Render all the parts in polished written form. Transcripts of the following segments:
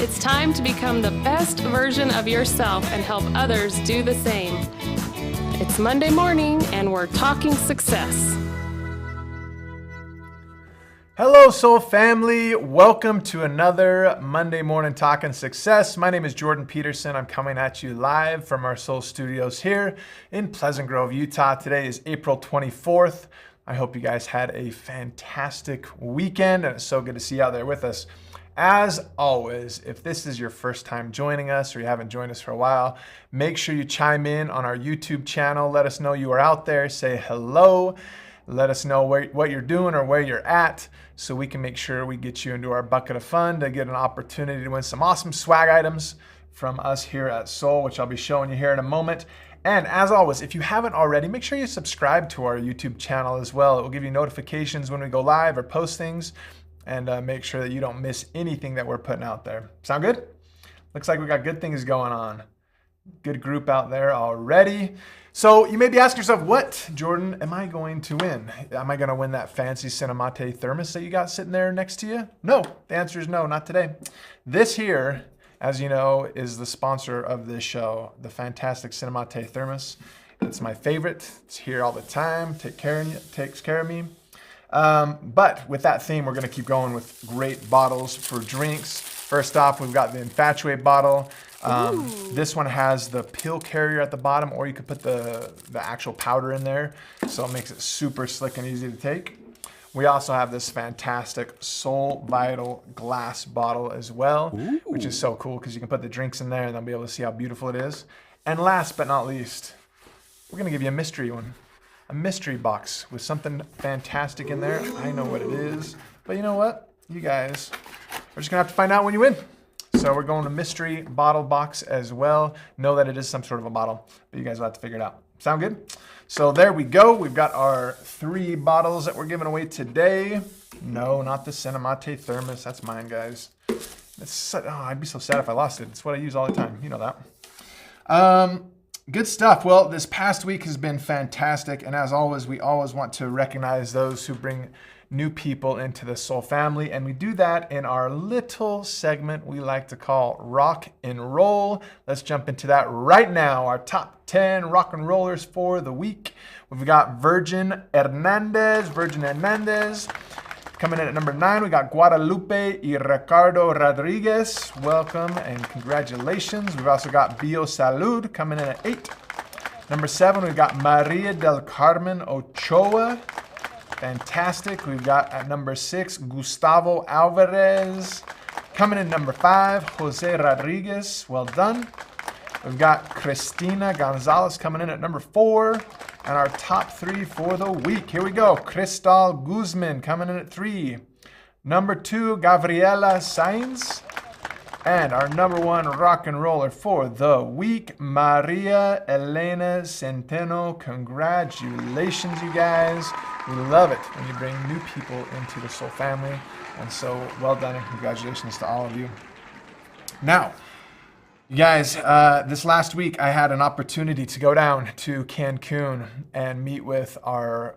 It's time to become the best version of yourself and help others do the same. It's Monday morning and we're talking success. Hello, Soul family. Welcome to another Monday morning Talking Success. My name is Jordan Peterson. I'm coming at you live from our Soul Studios here in Pleasant Grove, Utah. Today is April 24th. I hope you guys had a fantastic weekend, and it's so good to see you out there with us. As always, if this is your first time joining us or you haven't joined us for a while, make sure you chime in on our YouTube channel. Let us know you are out there. Say hello. Let us know what you're doing or where you're at so we can make sure we get you into our bucket of fun to get an opportunity to win some awesome swag items from us here at Soul, which I'll be showing you here in a moment. And as always, if you haven't already, make sure you subscribe to our YouTube channel as well. It will give you notifications when we go live or post things, and make sure that you don't miss anything that we're putting out there. Sound good? Looks like we got good things going on. Good group out there already. So you may be asking yourself, what, Jordan, am I going to win? Am I going to win that fancy Cinemate thermos that you got sitting there next to you? No, the answer is no, not today. This here, as you know, is the sponsor of this show, the fantastic Cinemate thermos. It's my favorite. It's here all the time. Takes care of me. But with that theme, we're going to keep going with great bottles for drinks. First off, we've got the Infatuate bottle. This one has the pill carrier at the bottom, or you could put the actual powder in there, so it makes it super slick and easy to take. We also have this fantastic Soul Vital glass bottle as well, which is so cool because you can put the drinks in there and they'll be able to see how beautiful it is. And last but not least, we're going to give you a mystery one. A mystery box with something fantastic in there. I know what it is, but you know what? You guys are just gonna have to find out when you win. So we're going to mystery bottle box as well. Know that it is some sort of a bottle, but you guys will have to figure it out. Sound good? So there we go. We've got our 3 bottles that we're giving away today. No, not the Cinemate thermos. That's mine, guys. I'd be so sad if I lost it. It's what I use all the time. You know that. Good stuff. Well, this past week has been fantastic. And as always, we always want to recognize those who bring new people into the Soul family. And we do that in our little segment we like to call Rock and Roll. Let's jump into that right now. Our top 10 rock and rollers for the week. We've got Virgin Hernandez. Coming in at number 9, we got Guadalupe y Ricardo Rodriguez. Welcome and congratulations. We've also got Bio Salud coming in at 8. Number 7, we've got Maria del Carmen Ochoa. Fantastic. We've got at number 6, Gustavo Alvarez. Coming in number 5, Jose Rodriguez. Well done. We've got Cristina Gonzalez coming in at number 4. And our top 3 for the week. Here we go. Cristal Guzman coming in at 3. Number 2, Gabriela Sainz. And our number 1 rock and roller for the week, Maria Elena Centeno. Congratulations, you guys. We love it when you bring new people into the Soul family. And so well done and congratulations to all of you. Now, you guys, this last week I had an opportunity to go down to Cancun and meet with our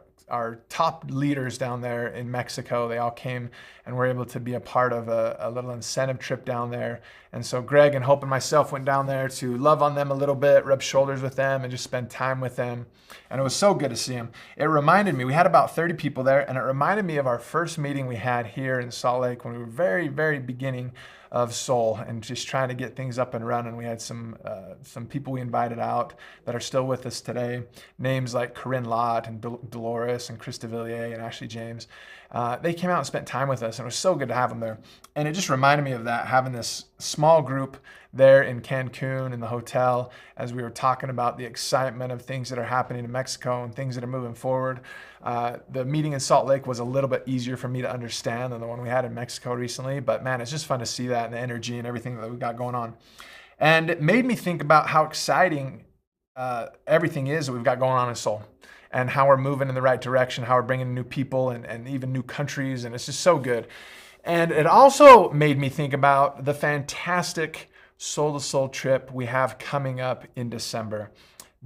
top leaders down there in Mexico. They all came and were able to be a part of a little incentive trip down there. And so Greg and Hope and myself went down there to love on them a little bit, rub shoulders with them, and just spend time with them. And it was so good to see them. It reminded me, we had about 30 people there, and it reminded me of our first meeting we had here in Salt Lake when we were very, very beginning of Soul and just trying to get things up and running. We had some people we invited out that are still with us today. Names like Corinne Lott and Dolores and Chris DeVilliers and Ashley James. They came out and spent time with us, and it was so good to have them there. And it just reminded me of that, having this small group there in Cancun in the hotel as we were talking about the excitement of things that are happening in Mexico and things that are moving forward. The meeting in Salt Lake was a little bit easier for me to understand than the one we had in Mexico recently, but man, it's just fun to see that and the energy and everything that we got going on. And it made me think about how exciting everything is that we've got going on in Soul and how we're moving in the right direction, how we're bringing new people and even new countries, and it's just so good. And it also made me think about the fantastic Soul to Soul trip we have coming up in December.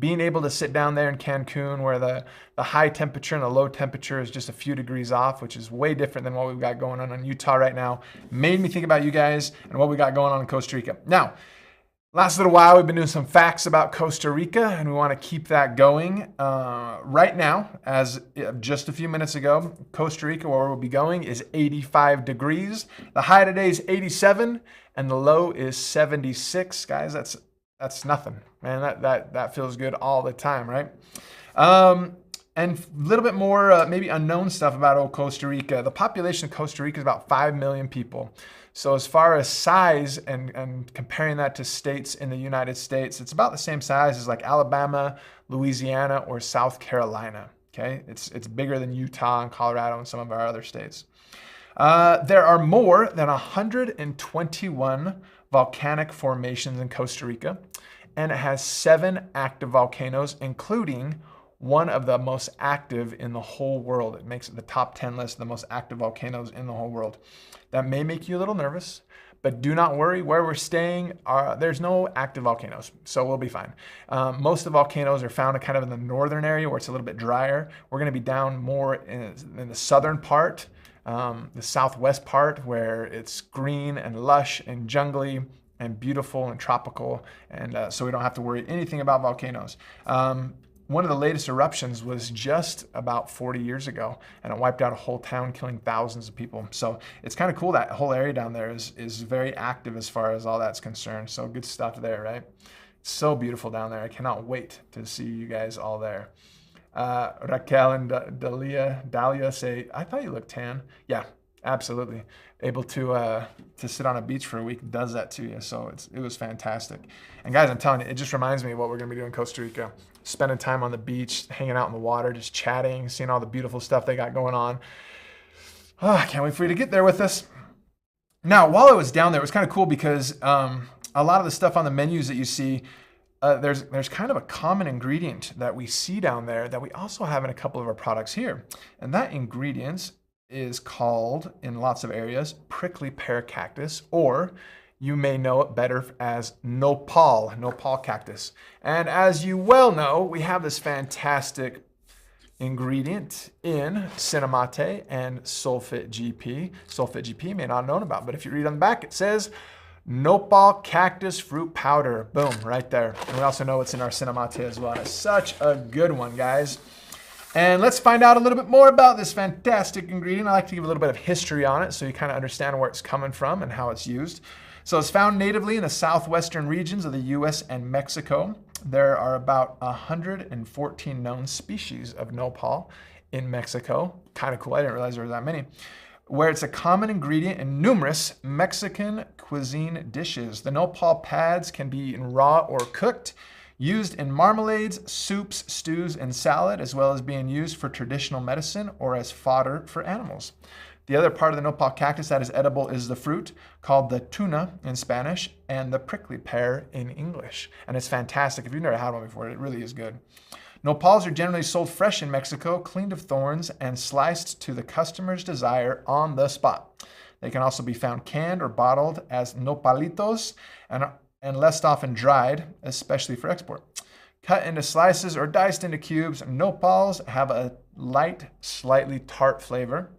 being able to sit down there in Cancun where the high temperature and the low temperature is just a few degrees off, which is way different than what we've got going on in Utah right now, made me think about you guys and what we got going on in Costa Rica. Now, last little while, we've been doing some facts about Costa Rica, and we want to keep that going. Right now, as just a few minutes ago, Costa Rica, where we'll be going, is 85 degrees. The high today is 87, and the low is 76. Guys, that's nothing, man. That feels good all the time, right? And a little bit more maybe unknown stuff about old Costa Rica. The population of Costa Rica is about 5 million people. So as far as size and comparing that to states in the United States, it's about the same size as like Alabama, Louisiana, or South Carolina. Okay, it's bigger than Utah and Colorado and some of our other states. There are more than 121 volcanic formations in Costa Rica, and it has 7 active volcanoes, including one of the most active in the whole world. It makes it the top 10 list of the most active volcanoes in the whole world. That may make you a little nervous, but do not worry. Where we're staying, there's no active volcanoes, so we'll be fine. Most of the volcanoes are found kind of in the northern area where it's a little bit drier. We're going to be down more in the southern part, the southwest part, where it's green and lush and jungly and beautiful and tropical, and so we don't have to worry anything about volcanoes. One of the latest eruptions was just about 40 years ago, and it wiped out a whole town, killing thousands of people. So it's kind of cool. That whole area down there is very active as far as all that's concerned. So good stuff there, right? It's so beautiful down there. I cannot wait to see you guys all there. Raquel and Dahlia say, I thought you looked tan. Yeah, absolutely. Able to sit on a beach for a week does that to you. So it was fantastic. And guys, I'm telling you, it just reminds me of what we're going to be doing in Costa Rica. Spending time on the beach, hanging out in the water, just chatting, seeing all the beautiful stuff they got going on. Oh, I can't wait for you to get there with us. Now, while I was down there, it was kind of cool because a lot of the stuff on the menus that you see, there's kind of a common ingredient that we see down there that we also have in a couple of our products here. And that ingredient is called, in lots of areas, prickly pear cactus, or you may know it better as nopal cactus. And as you well know, we have this fantastic ingredient in Cinnamate and Sulfit GP. Sulfit GP you may not have known about, but if you read on the back, it says nopal cactus fruit powder. Boom, right there. And we also know it's in our Cinnamate as well. And it's such a good one, guys. And let's find out a little bit more about this fantastic ingredient. I like to give a little bit of history on it so you kind of understand where it's coming from and how it's used. So it's found natively in the southwestern regions of the US and Mexico. There are about 114 known species of nopal in Mexico. Kind of cool, I didn't realize there were that many. Where it's a common ingredient in numerous Mexican cuisine dishes. The nopal pads can be eaten raw or cooked, used in marmalades, soups, stews, and salad, as well as being used for traditional medicine or as fodder for animals. The other part of the nopal cactus that is edible is the fruit, called the tuna in Spanish, and the prickly pear in English. And it's fantastic. If you've never had one before, it really is good. Nopals are generally sold fresh in Mexico, cleaned of thorns, and sliced to the customer's desire on the spot. They can also be found canned or bottled as nopalitos and less often dried, especially for export. Cut into slices or diced into cubes, nopals have a light, slightly tart flavor,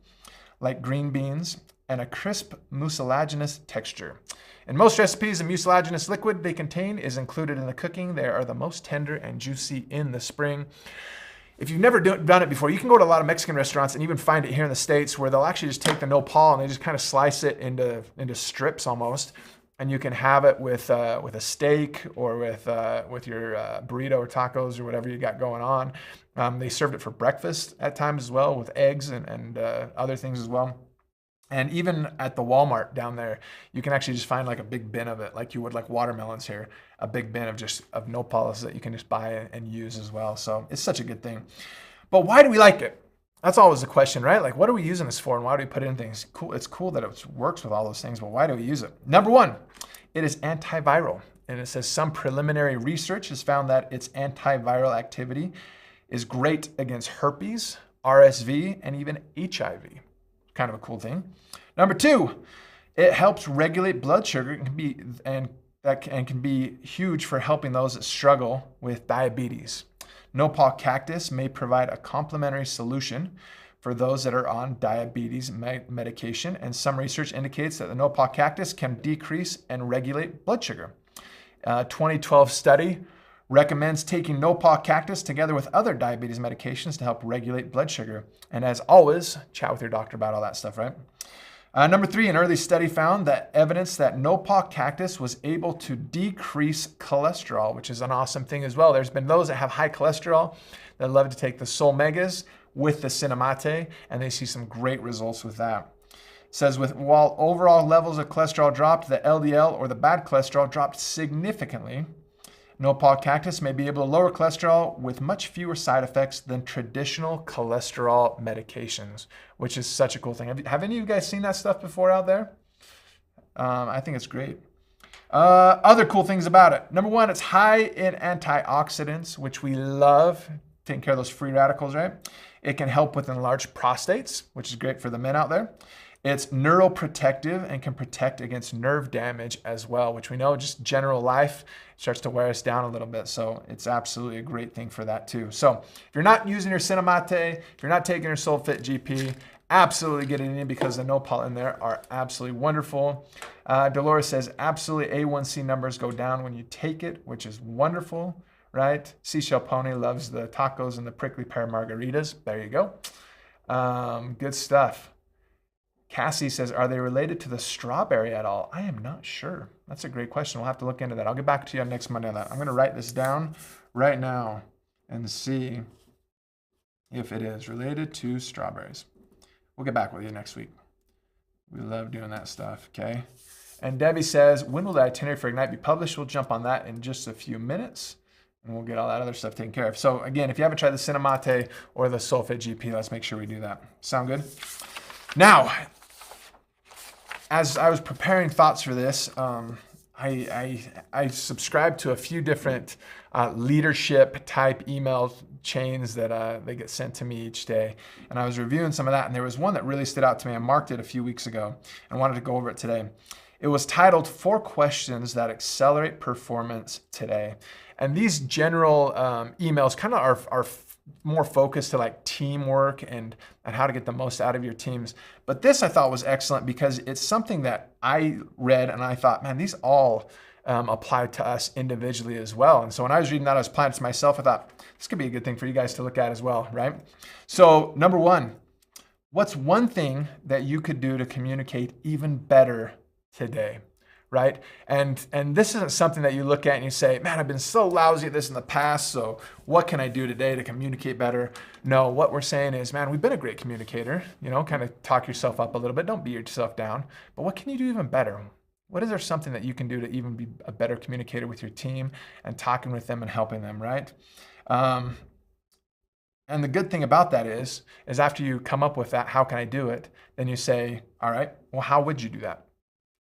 like green beans, and a crisp, mucilaginous texture. In most recipes, the mucilaginous liquid they contain is included in the cooking. They are the most tender and juicy in the spring. If you've never done it before, you can go to a lot of Mexican restaurants and even find it here in the States where they'll actually just take the nopal and they just kind of slice it into strips almost. And you can have it with a steak or with your burrito or tacos or whatever you got going on. They served it for breakfast at times as well with eggs and other things as well. And even at the Walmart down there, you can actually just find like a big bin of it, like you would like watermelons here, a big bin of nopals that you can just buy and use as well. So it's such a good thing. But why do we like it? That's always the question, right? Like, what are we using this for and why do we put it in things? Cool. It's cool that it works with all those things, but why do we use it? Number one, it is antiviral. And it says some preliminary research has found that its antiviral activity is great against herpes, RSV, and even HIV. Kind of a cool thing. Number two, it helps regulate blood sugar and and can be huge for helping those that struggle with diabetes. Nopal cactus may provide a complementary solution for those that are on diabetes medication, and some research indicates that the nopal cactus can decrease and regulate blood sugar. A 2012 study recommends taking nopal cactus together with other diabetes medications to help regulate blood sugar. And as always, chat with your doctor about all that stuff, right? Number 3, an early study found that evidence that nopal cactus was able to decrease cholesterol, which is an awesome thing as well. There's been those that have high cholesterol that love to take the Solmegas with the Cinnamate, and they see some great results with that. It says, while overall levels of cholesterol dropped, the LDL or the bad cholesterol dropped significantly. Nopal cactus may be able to lower cholesterol with much fewer side effects than traditional cholesterol medications, which is such a cool thing. Have any of you guys seen that stuff before out there? I think it's great. Other cool things about it. Number 1, it's high in antioxidants, which we love, taking care of those free radicals, right? It can help with enlarged prostates, which is great for the men out there. It's neuroprotective and can protect against nerve damage as well, which we know just general life starts to wear us down a little bit. So it's absolutely a great thing for that too. So if you're not using your Cinnamate, if you're not taking your SolFit GP, absolutely get it in because the nopal in there are absolutely wonderful. Dolores says, absolutely A1C numbers go down when you take it, which is wonderful, right? Seashell Pony loves the tacos and the prickly pear margaritas. There you go. Good stuff. Cassie says, are they related to the strawberry at all? I am not sure. That's a great question. We'll have to look into that. I'll get back to you on next Monday on that. I'm going to write this down right now and see if it is related to strawberries. We'll get back with you next week. We love doing that stuff, okay? And Debbie says, when will the itinerary for Ignite be published? We'll jump on that in just a few minutes, and we'll get all that other stuff taken care of. So again, if you haven't tried the Cinnamate or the SolFit GP, let's make sure we do that. Sound good? Now, as I was preparing thoughts for this, I subscribe to a few different leadership type email chains that they get sent to me each day. And I was reviewing some of that, and there was one that really stood out to me. I marked it a few weeks ago and wanted to go over it today. It was titled 4 Questions That Accelerate Performance Today. And these general emails kind of are more focused to like teamwork and how to get the most out of your teams. But this I thought was excellent because it's something that I read and I thought, man, these all apply to us individually as well. And so when I was reading that, I was applying it to myself. I thought this could be a good thing for you guys to look at as well, right? So number 1, what's one thing that you could do to communicate even better today? Right? And this isn't something that you look at and you say, man, I've been so lousy at this in the past, so what can I do today to communicate better? No, what we're saying is, man, we've been a great communicator, kind of talk yourself up a little bit. Don't beat yourself down. But what can you do even better? What is there something that you can do to even be a better communicator with your team and talking with them and helping them, right? And the good thing about that is after you come up with that, how can I do it? Then you say, all right, well, how would you do that?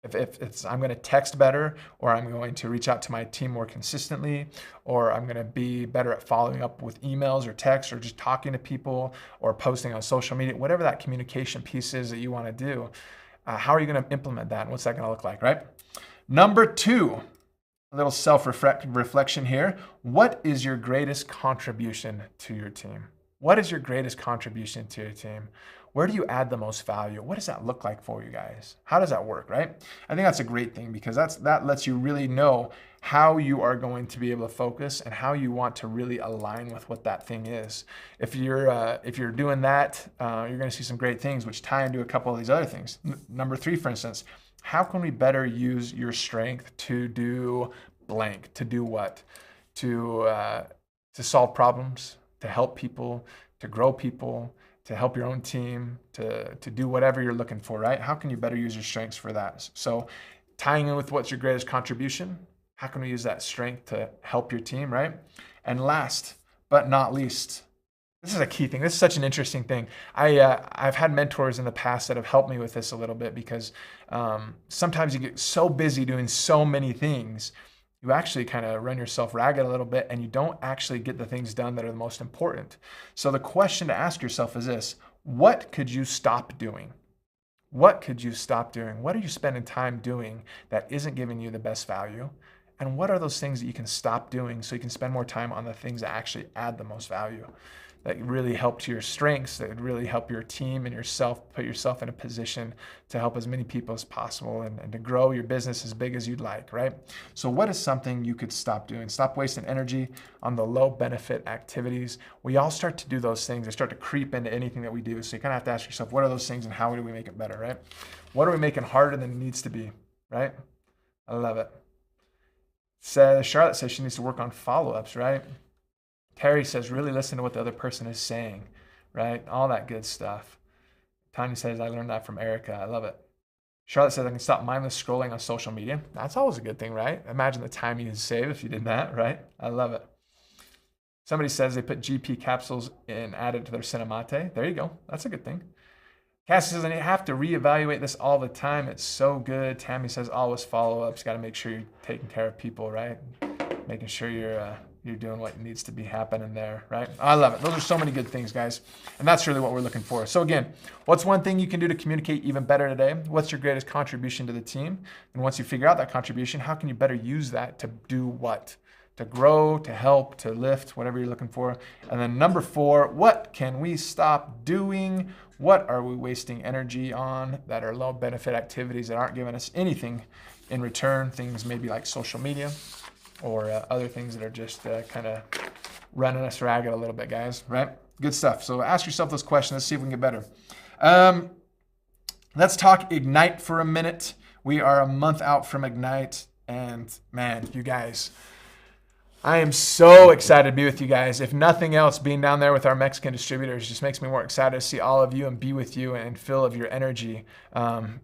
If it's I'm going to text better, or I'm going to reach out to my team more consistently, or I'm going to be better at following up with emails or texts or just talking to people or posting on social media, whatever that communication piece is that you want to do, how are you going to implement that? And what's that going to look like, right? Number 2, a little self-reflection here. What is your greatest contribution to your team? What is your greatest contribution to your team? Where do you add the most value? What does that look like for you guys? How does that work, right? I think that's a great thing because that lets you really know how you are going to be able to focus and how you want to really align with what that thing is. If you're doing that, you're going to see some great things which tie into a couple of these other things. Number 3, for instance, how can we better use your strength to do blank? To do what? To solve problems, to help people, to grow people, to help your own team, to do whatever you're looking for, right? How can you better use your strengths for that? So tying in with what's your greatest contribution, how can we use that strength to help your team, right? And last but not least, this is a key thing. This is such an interesting thing. I've had mentors in the past that have helped me with this a little bit because sometimes you get so busy doing so many things, you actually kind of run yourself ragged a little bit and you don't actually get the things done that are the most important. So the question to ask yourself is this: what could you stop doing? What could you stop doing? What are you spending time doing that isn't giving you the best value? And what are those things that you can stop doing so you can spend more time on the things that actually add the most value, that really help to your strengths, that would really help your team and yourself, put yourself in a position to help as many people as possible and to grow your business as big as you'd like, right? So what is something you could stop doing? Stop wasting energy on the low benefit activities. We all start to do those things. They start to creep into anything that we do. So you kind of have to ask yourself, what are those things and how do we make it better, right? What are we making harder than it needs to be, right? I love it. Charlotte says she needs to work on follow-ups, right? Terry says, really listen to what the other person is saying, right? All that good stuff. Tanya says, I learned that from Erica. I love it. Charlotte says, I can stop mindless scrolling on social media. That's always a good thing, right? Imagine the time you could save if you did that, right? I love it. Somebody says they put GP capsules and added to their Cinemate. There you go. That's a good thing. Cassie says, I have to reevaluate this all the time. It's so good. Tammy says, always follow-ups. Got to make sure you're taking care of people, right? Making sure you're doing what needs to be happening there, right? I love it. Those are so many good things, guys. And that's really what we're looking for. So again, what's one thing you can do to communicate even better today? What's your greatest contribution to the team? And once you figure out that contribution, how can you better use that to do what? To grow, to help, to lift, whatever you're looking for. And then number 4, what can we stop doing? What are we wasting energy on that are low benefit activities that aren't giving us anything in return? Things maybe like social media or other things that are just kind of running us ragged a little bit, guys, right? Good stuff. So ask yourself those questions. Let's see if we can get better. Let's talk Ignite for a minute. We are a month out from Ignite. And man, you guys, I am so excited to be with you guys. If nothing else, being down there with our Mexican distributors just makes me more excited to see all of you and be with you and feel of your energy.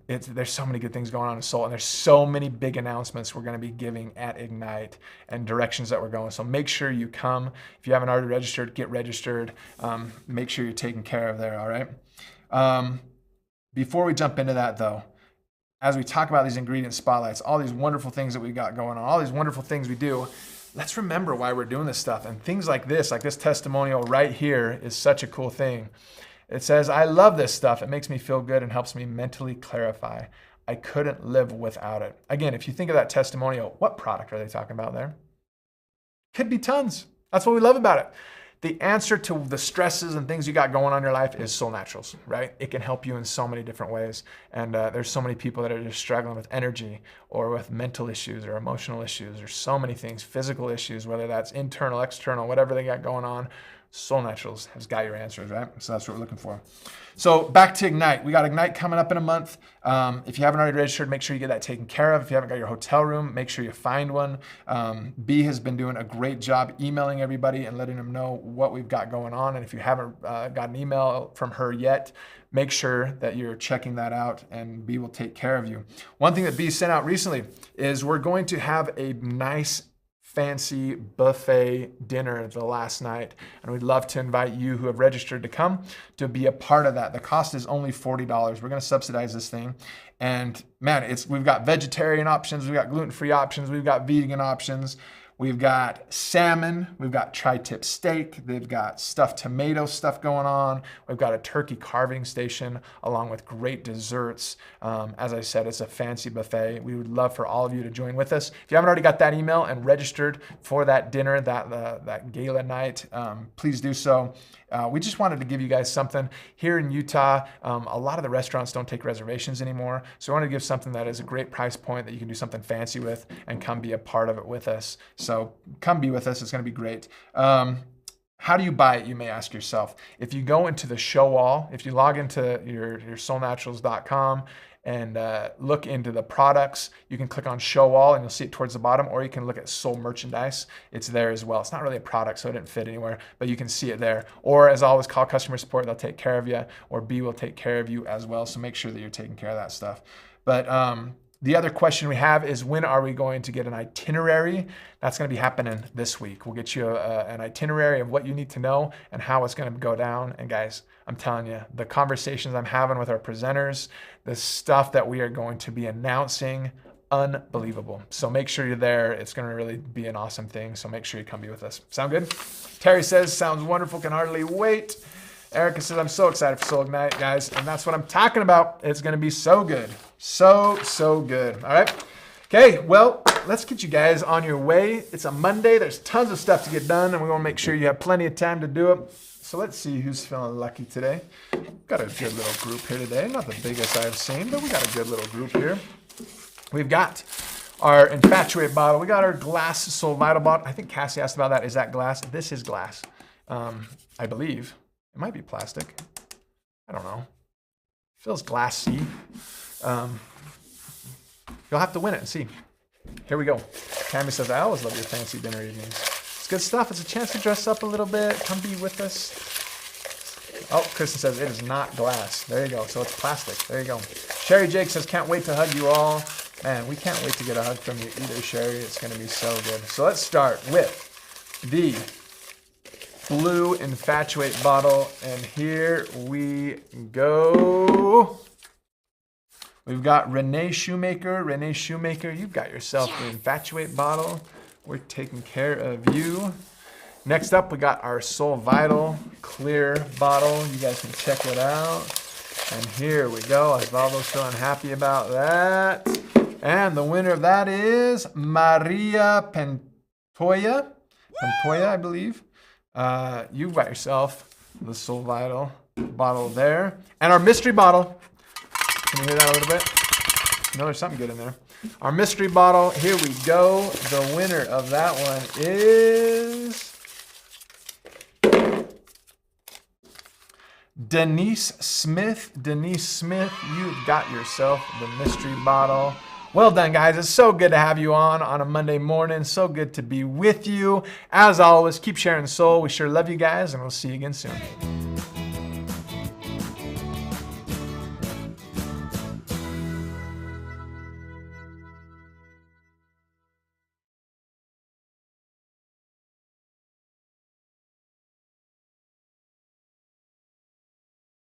There's so many good things going on in Soul, and there's so many big announcements we're going to be giving at Ignite and directions that we're going. So make sure you come. If you haven't already registered, get registered. Make sure you're taken care of there, all right? Before we jump into that, though, as we talk about these ingredient spotlights, all these wonderful things that we got going on, all these wonderful things we do, let's remember why we're doing this stuff. And things like this testimonial right here is such a cool thing. It says, I love this stuff. It makes me feel good and helps me mentally clarify. I couldn't live without it. Again, if you think of that testimonial, what product are they talking about there? Could be tons. That's what we love about it. The answer to the stresses and things you got going on in your life is Soul Naturals, right? It can help you in so many different ways. And there's so many people that are just struggling with energy or with mental issues or emotional issues or so many things, physical issues, whether that's internal, external, whatever they got going on. Soul Naturals has got your answers, right? So that's what we're looking for. So back to Ignite. We got Ignite coming up in a month. If you haven't already registered, make sure you get that taken care of. If you haven't got your hotel room, make sure you find one. B has been doing a great job emailing everybody and letting them know what we've got going on. And if you haven't got an email from her yet, make sure that you're checking that out and B will take care of you. One thing that B sent out recently is we're going to have a nice fancy buffet dinner the last night, and we'd love to invite you who have registered to come to be a part of that. The cost is only $40. We're going to subsidize this thing, and man, we've got vegetarian options, we've got gluten-free options, we've got vegan options, we've got salmon, we've got tri-tip steak, they've got stuffed tomato stuff going on, we've got a turkey carving station along with great desserts. As I said, it's a fancy buffet. We would love for all of you to join with us. If you haven't already got that email and registered for that dinner, that gala night, please do so. We just wanted to give you guys something. Here in Utah, a lot of the restaurants don't take reservations anymore. So we wanted to give something that is a great price point that you can do something fancy with and come be a part of it with us. So come be with us. It's going to be great. How do you buy it, you may ask yourself. If you go into the show wall, if you log into your soulnaturals.com and look into the products, you can click on show all and you'll see it towards the bottom, or you can look at Soul Merchandise. It's there as well. It's not really a product, so it didn't fit anywhere, but you can see it there. Or as always, call customer support. They'll take care of you, or B will take care of you as well. So make sure that you're taking care of that stuff. But the other question we have is, when are we going to get an itinerary? That's going to be happening this week. We'll get you an itinerary of what you need to know and how it's going to go down. And guys, I'm telling you, the conversations I'm having with our presenters, the stuff that we are going to be announcing, unbelievable. So make sure you're there. It's going to really be an awesome thing. So make sure you come be with us. Sound good? Terry says, sounds wonderful. Can hardly wait. Erica says, I'm so excited for Soul Ignite, guys. And that's what I'm talking about. It's going to be so good. So good. All right. Okay, well, let's get you guys on your way. It's a Monday. There's tons of stuff to get done, and we want to make sure you have plenty of time to do it. So let's see who's feeling lucky today. Got a good little group here today. Not the biggest I've seen, but we got a good little group here. We've got our Infatuate bottle. We got our glass Soul Vital bottle. I think Cassie asked about that. Is that glass? This is glass, I believe. It might be plastic. I don't know. Feels glassy. You'll have to win it and see. Here we go. Tammy says, I always love your fancy dinner evenings. It's good stuff. It's a chance to dress up a little bit. Come be with us. Oh, Kristen says, it is not glass. There you go. So it's plastic. There you go. Sherry Jake says, can't wait to hug you all. Man, we can't wait to get a hug from you either, Sherry. It's going to be so good. So let's start with the blue Infatuate bottle, and here we go. We've got Renee Shoemaker. Renee Shoemaker, you've got yourself the Infatuate bottle. We're taking care of you. Next up, we got our Soul Vital clear bottle. You guys can check it out. And here we go. Osvaldo's feeling happy about that. And the winner of that is Maria Pantoya. Pantoya, I believe. You've got yourself the Soul Vital bottle there. And our mystery bottle. Can you hear that a little bit? No, there's something good in there. Our mystery bottle, here we go. The winner of that one is Denise Smith. Denise Smith, you've got yourself the mystery bottle. Well done, guys. It's so good to have you on a Monday morning. So good to be with you. As always, keep sharing the soul. We sure love you guys, and we'll see you again soon.